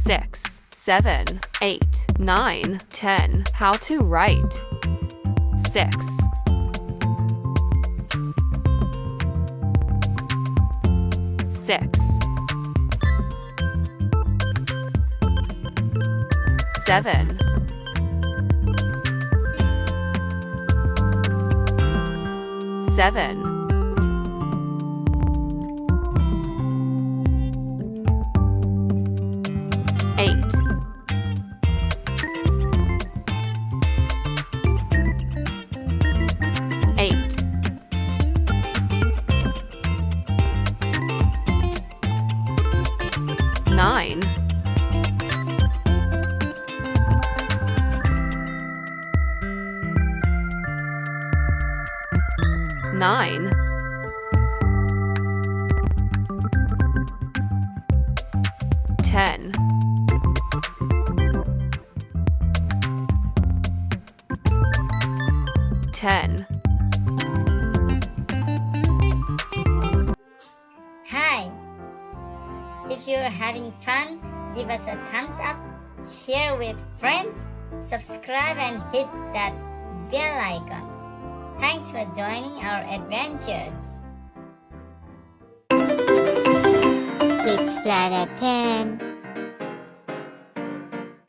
6, 7, 8, 9, 10. How to write. 6, 6, 7, 7, 8, 8, 9, 9, 10, 10. Hi! If you're having fun, give us a thumbs up, share with friends, subscribe and hit that bell icon. Thanks for joining our adventures. KidZ Planet 10